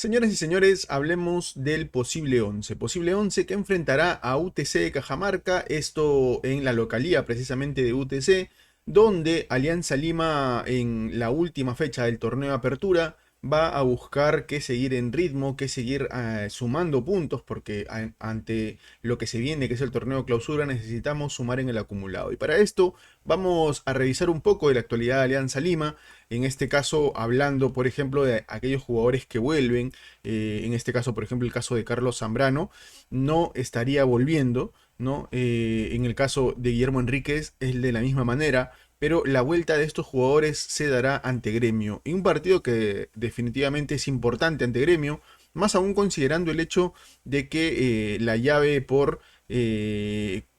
Señoras y señores, hablemos del posible 11. Posible 11 que enfrentará a UTC de Cajamarca, esto en la localía precisamente de UTC, donde Alianza Lima en la última fecha del torneo de apertura va a buscar que seguir en ritmo, que seguir sumando puntos, porque ante lo que se viene, que es el torneo de clausura, necesitamos sumar en el acumulado. Y para esto vamos a revisar un poco de la actualidad de Alianza Lima, en este caso hablando, por ejemplo, de aquellos jugadores que vuelven, en este caso, por ejemplo, el caso de Carlos Zambrano, no estaría volviendo, ¿no? En el caso de Guillermo Enríquez es de la misma manera, pero la vuelta de estos jugadores se dará ante Gremio, en un partido que definitivamente es importante ante Gremio, más aún considerando el hecho de que la llave por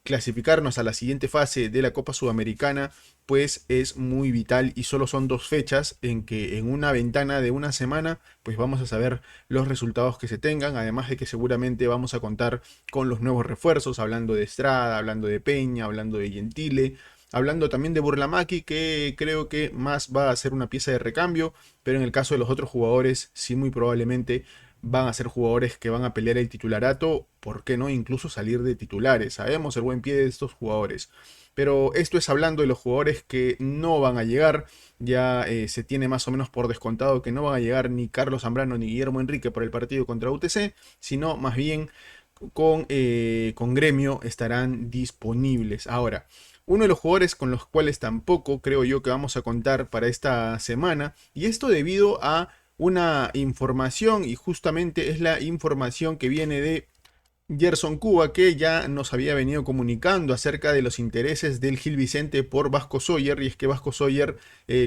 clasificarnos a la siguiente fase de la Copa Sudamericana pues es muy vital y solo son dos fechas en que en una ventana de una semana pues vamos a saber los resultados que se tengan, además de que seguramente vamos a contar con los nuevos refuerzos, hablando de Estrada, hablando de Peña, hablando de Gentile, hablando también de Burlamaki, que creo que más va a ser una pieza de recambio, pero en el caso de los otros jugadores sí muy probablemente van a ser jugadores que van a pelear el titularato, ¿por qué no incluso salir de titulares? Sabemos el buen pie de estos jugadores. Pero esto es hablando de los jugadores que no van a llegar. Ya se tiene más o menos por descontado que no van a llegar ni Carlos Zambrano ni Guillermo Enrique por el partido contra UTC, sino más bien con Gremio estarán disponibles. Ahora, uno de los jugadores con los cuales tampoco creo yo que vamos a contar para esta semana, y esto debido a una información, y justamente es la información que viene de Gerson Cuba, que ya nos había venido comunicando acerca de los intereses del Gil Vicente por Vasco Sawyer, y es que Vasco Sawyer,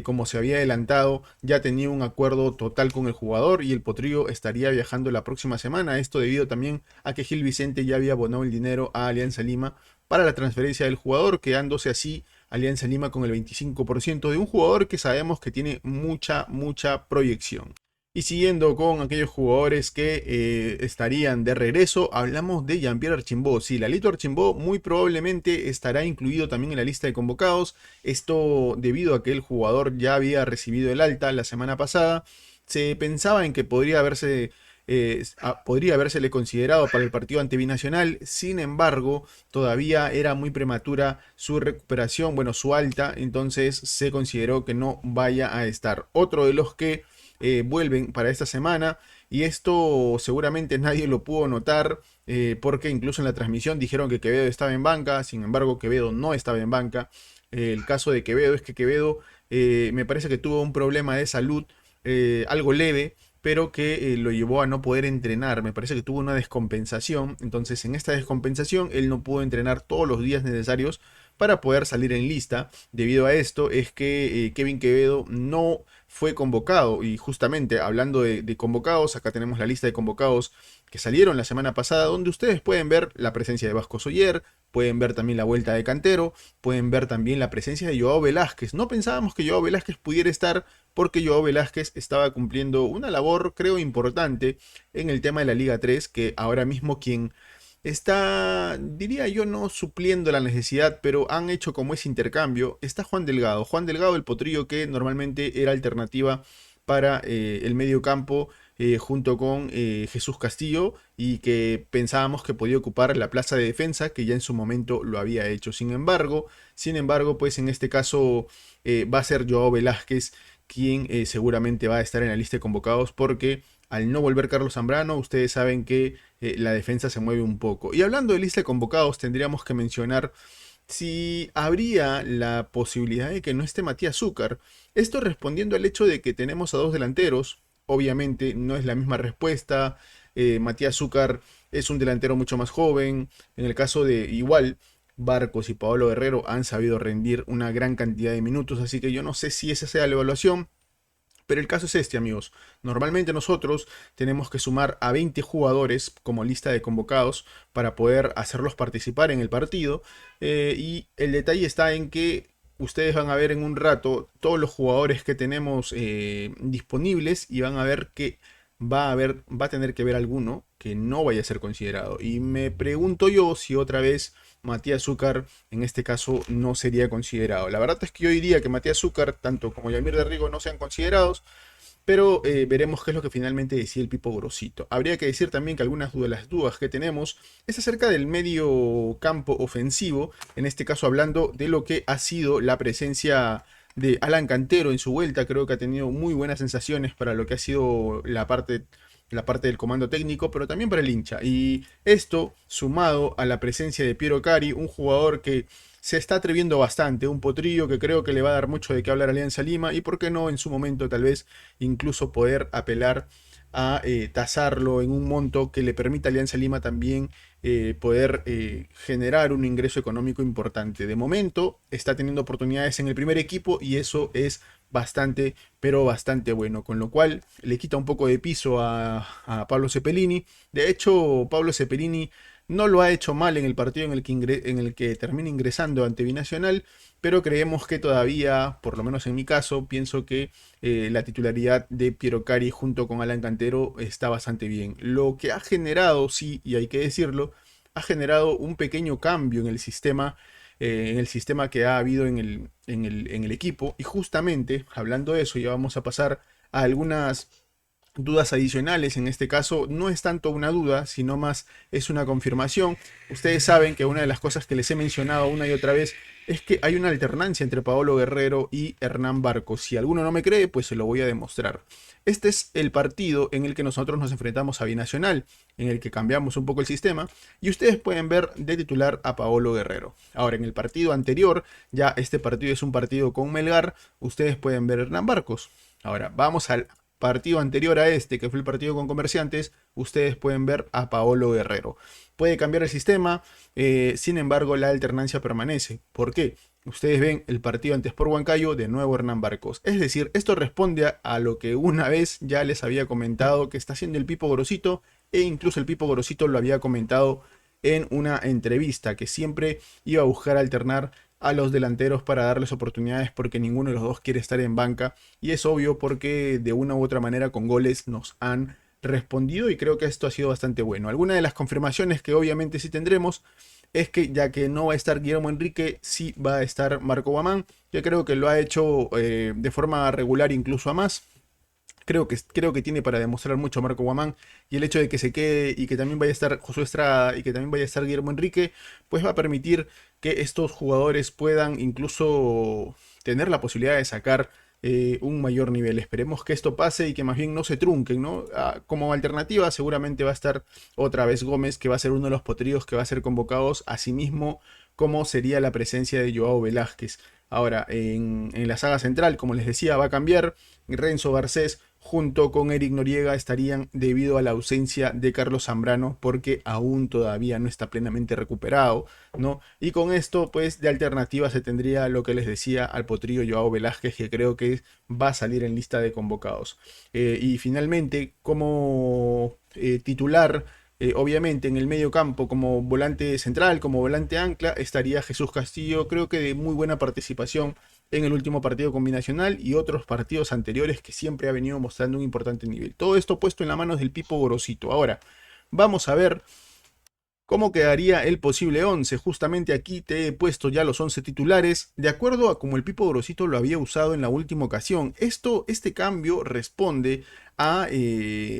como se había adelantado, ya tenía un acuerdo total con el jugador y el Potrillo estaría viajando la próxima semana. Esto debido también a que Gil Vicente ya había abonado el dinero a Alianza Lima para la transferencia del jugador, quedándose así Alianza Lima con el 25% de un jugador que sabemos que tiene mucha proyección. Y siguiendo con aquellos jugadores que estarían de regreso, hablamos de Jean-Pierre Archimbó. Sí, Lalito Archimbó muy probablemente estará incluido también en la lista de convocados. Esto debido a que el jugador ya había recibido el alta la semana pasada. Se pensaba en que podría habérsele considerado para el partido ante Binacional. Sin embargo, todavía era muy prematura su recuperación, bueno, su alta. Entonces se consideró que no vaya a estar. Otro de los que vuelven para esta semana. Y esto seguramente nadie lo pudo notar porque incluso en la transmisión dijeron que Quevedo estaba en banca. Sin embargo, Quevedo no estaba en banca. El caso de Quevedo es que Quevedo me parece que tuvo un problema de salud algo leve, pero que lo llevó a no poder entrenar. Me parece que tuvo una descompensación. Entonces, en esta descompensación, él no pudo entrenar todos los días necesarios para poder salir en lista. Debido a esto, es que Kevin Quevedo no fue convocado. Y justamente hablando de convocados, acá tenemos la lista de convocados que salieron la semana pasada, donde ustedes pueden ver la presencia de Vasco Soyer, pueden ver también la vuelta de Cantero, pueden ver también la presencia de Joao Velázquez. No pensábamos que Joao Velázquez pudiera estar porque Joao Velázquez estaba cumpliendo una labor, creo, importante en el tema de la Liga 3, que ahora mismo quien está, diría yo, no supliendo la necesidad, pero han hecho como ese intercambio, está Juan Delgado. Juan Delgado, el potrillo que normalmente era alternativa para el medio campo junto con Jesús Castillo y que pensábamos que podía ocupar la plaza de defensa que ya en su momento lo había hecho. Sin embargo, pues en este caso va a ser Joao Velázquez quien seguramente va a estar en la lista de convocados porque al no volver Carlos Zambrano, ustedes saben que la defensa se mueve un poco. Y hablando de lista de convocados, tendríamos que mencionar si habría la posibilidad de que no esté Matías Zúcar. Esto respondiendo al hecho de que tenemos a dos delanteros. Obviamente no es la misma respuesta. Matías Zúcar es un delantero mucho más joven. En el caso de igual, Barcos y Paolo Guerrero han sabido rendir una gran cantidad de minutos. Así que yo no sé si esa sea la evaluación. Pero el caso es este, amigos. Normalmente nosotros tenemos que sumar a 20 jugadores como lista de convocados para poder hacerlos participar en el partido. Y el detalle está en que ustedes van a ver en un rato todos los jugadores que tenemos disponibles y van a ver que va a tener que ver alguno que no vaya a ser considerado. Y me pregunto yo si otra vez Matías Zúcar en este caso no sería considerado. La verdad es que yo diría que Matías Zúcar, tanto como Yamir de Rigo, no sean considerados, pero veremos qué es lo que finalmente decide el Pipo Grosito. Habría que decir también que algunas de las dudas que tenemos es acerca del medio campo ofensivo, en este caso hablando de lo que ha sido la presencia de Alan Cantero en su vuelta. Creo que ha tenido muy buenas sensaciones para lo que ha sido la parte del comando técnico, pero también para el hincha. Y esto sumado a la presencia de Piero Cari, un jugador que se está atreviendo bastante, un potrillo que creo que le va a dar mucho de qué hablar a Alianza Lima, y por qué no en su momento tal vez incluso poder apelar a tasarlo en un monto que le permita a Alianza Lima también poder generar un ingreso económico importante. De momento está teniendo oportunidades en el primer equipo y eso es bastante, pero bastante bueno, con lo cual le quita un poco de piso a Pablo Cepelini. De hecho, Pablo Cepelini no lo ha hecho mal en el partido en el que termina ingresando ante Binacional, pero creemos que todavía, por lo menos en mi caso, pienso que la titularidad de Piero Cari junto con Alan Cantero está bastante bien. Lo que ha generado, sí, y hay que decirlo, ha generado un pequeño cambio en el sistema que ha habido en el equipo. Y justamente, hablando de eso, ya vamos a pasar a algunas dudas adicionales. En este caso no es tanto una duda, sino más es una confirmación. Ustedes saben que una de las cosas que les he mencionado una y otra vez es que hay una alternancia entre Paolo Guerrero y Hernán Barcos. Si alguno no me cree, pues se lo voy a demostrar. Este es el partido en el que nosotros nos enfrentamos a Binacional, en el que cambiamos un poco el sistema, y ustedes pueden ver de titular a Paolo Guerrero. Ahora, en el partido anterior, ya este partido es un partido con Melgar, ustedes pueden ver a Hernán Barcos. Ahora, vamos al partido anterior a este, que fue el partido con Comerciantes, ustedes pueden ver a Paolo Guerrero. Puede cambiar el sistema, sin embargo la alternancia permanece. ¿Por qué? Ustedes ven el partido antes por Huancayo, de nuevo Hernán Barcos. Es decir, esto responde a lo que una vez ya les había comentado que está haciendo el Pipo Grosito, e incluso el Pipo Grosito lo había comentado en una entrevista, que siempre iba a buscar alternar a los delanteros para darles oportunidades porque ninguno de los dos quiere estar en banca, y es obvio porque de una u otra manera con goles nos han respondido y creo que esto ha sido bastante bueno. Alguna de las confirmaciones que obviamente sí tendremos es que ya que no va a estar Guillermo Enrique, sí va a estar Marco Guamán, que creo que lo ha hecho de forma regular incluso a más. Creo que tiene para demostrar mucho Marco Guamán, y el hecho de que se quede y que también vaya a estar Josué Estrada y que también vaya a estar Guillermo Enrique, pues va a permitir que estos jugadores puedan incluso tener la posibilidad de sacar un mayor nivel. Esperemos que esto pase y que más bien no se trunquen, ¿no? Como alternativa seguramente va a estar otra vez Gómez, que va a ser uno de los potrillos que va a ser convocados, asimismo como sería la presencia de Joao Velázquez. Ahora, en la saga central, como les decía, va a cambiar. Renzo Garcés junto con Eric Noriega estarían debido a la ausencia de Carlos Zambrano, porque aún todavía no está plenamente recuperado, ¿no? Y con esto, pues de alternativa se tendría lo que les decía al potrillo Joao Velázquez, que creo que va a salir en lista de convocados. Y finalmente, como titular, obviamente en el medio campo, como volante central, como volante ancla, estaría Jesús Castillo, creo que de muy buena participación en el último partido combinacional y otros partidos anteriores que siempre ha venido mostrando un importante nivel. Todo esto puesto en las manos del Pipo Gorosito. Ahora, vamos a ver ¿cómo quedaría el posible 11? Justamente aquí te he puesto ya los 11 titulares, de acuerdo a como el Pipo Grosito lo había usado en la última ocasión. Este cambio responde a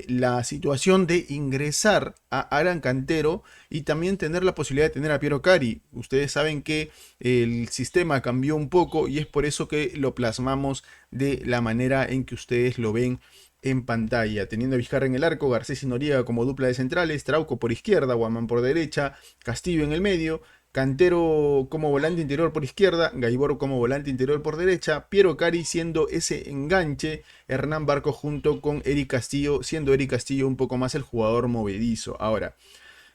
la situación de ingresar a Alan Cantero y también tener la posibilidad de tener a Piero Cari. Ustedes saben que el sistema cambió un poco y es por eso que lo plasmamos de la manera en que ustedes lo ven en pantalla, teniendo a Vizcarra en el arco, Garcés y Noriega como dupla de centrales, Trauco por izquierda, Guamán por derecha, Castillo en el medio, Cantero como volante interior por izquierda, Gaibor como volante interior por derecha, Piero Cari siendo ese enganche, Hernán Barco junto con Eric Castillo, siendo Eric Castillo un poco más el jugador movedizo. Ahora,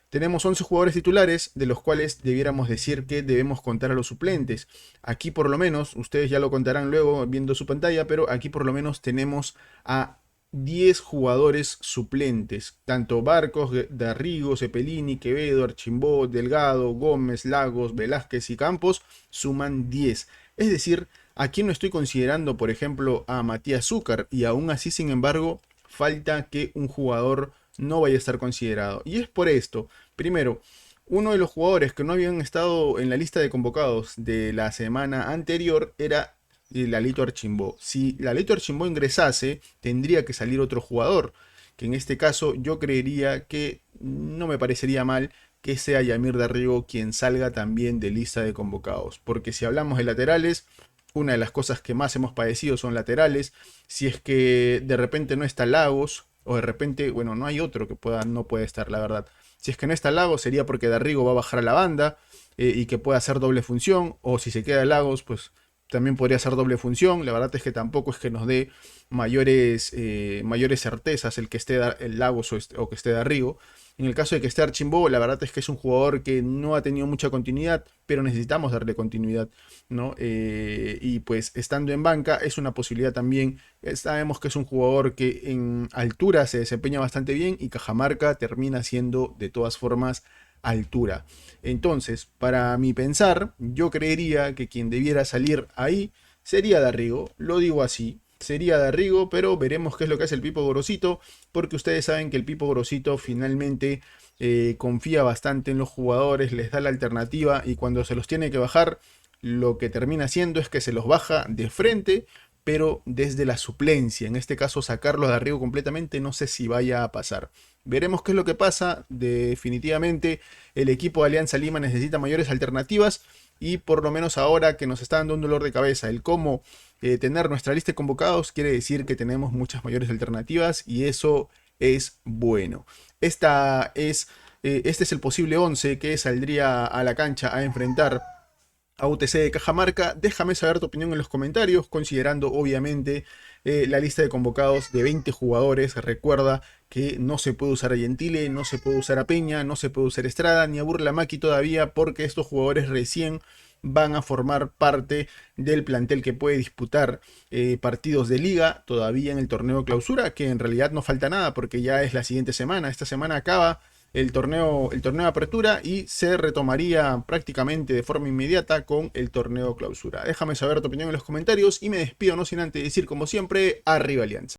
tenemos 11 jugadores titulares, de los cuales debiéramos decir que debemos contar a los suplentes. Aquí por lo menos, ustedes ya lo contarán luego viendo su pantalla, pero aquí por lo menos tenemos a 10 jugadores suplentes, tanto Barcos, Darrigo, Cepelini, Quevedo, Archimbó, Delgado, Gómez, Lagos, Velázquez y Campos suman 10. Es decir, aquí no estoy considerando, por ejemplo, a Matías Zúcar, y aún así, sin embargo, falta que un jugador no vaya a estar considerado. Y es por esto, primero, uno de los jugadores que no habían estado en la lista de convocados de la semana anterior era Lalito Archimbó. Si Lalito Archimbó ingresase, tendría que salir otro jugador, que en este caso yo creería que no me parecería mal que sea Yamir Darrigo quien salga también de lista de convocados. Porque si hablamos de laterales, una de las cosas que más hemos padecido son laterales. Si es que de repente no está Lagos, o de repente, bueno, no hay otro que pueda, no puede estar, la verdad. Si es que no está Lagos, sería porque Darrigo va a bajar a la banda y que pueda hacer doble función. O si se queda Lagos, pues también podría hacer doble función. La verdad es que tampoco es que nos dé mayores certezas el que esté el Lagos o que esté Darrigo. En el caso de que esté Archimbó, la verdad es que es un jugador que no ha tenido mucha continuidad, pero necesitamos darle continuidad, ¿no? Y pues estando en banca es una posibilidad también. Sabemos que es un jugador que en altura se desempeña bastante bien y Cajamarca termina siendo de todas formas altura. Entonces, para mi pensar, yo creería que quien debiera salir ahí sería Darrigo, lo digo así. Sería Darrigo, pero veremos qué es lo que hace el Pipo Gorosito, porque ustedes saben que el Pipo Gorosito finalmente confía bastante en los jugadores, les da la alternativa y cuando se los tiene que bajar, lo que termina haciendo es que se los baja de frente, pero desde la suplencia. En este caso, sacarlos de arriba completamente, no sé si vaya a pasar. Veremos qué es lo que pasa. Definitivamente, el equipo de Alianza Lima necesita mayores alternativas y por lo menos ahora que nos está dando un dolor de cabeza el cómo tener nuestra lista de convocados, quiere decir que tenemos muchas mayores alternativas y eso es bueno. Este es el posible 11 que saldría a la cancha a enfrentar a UTC de Cajamarca. Déjame saber tu opinión en los comentarios, considerando obviamente la lista de convocados de 20 jugadores. Recuerda que no se puede usar a Gentile, no se puede usar a Peña, no se puede usar a Estrada ni a Burlamaqui todavía, porque estos jugadores recién van a formar parte del plantel que puede disputar partidos de liga todavía en el torneo clausura, que en realidad no falta nada porque ya es la siguiente semana. Esta semana acaba el torneo de apertura y se retomaría prácticamente de forma inmediata con el torneo clausura. Déjame saber tu opinión en los comentarios y me despido no sin antes decir como siempre, arriba Alianza.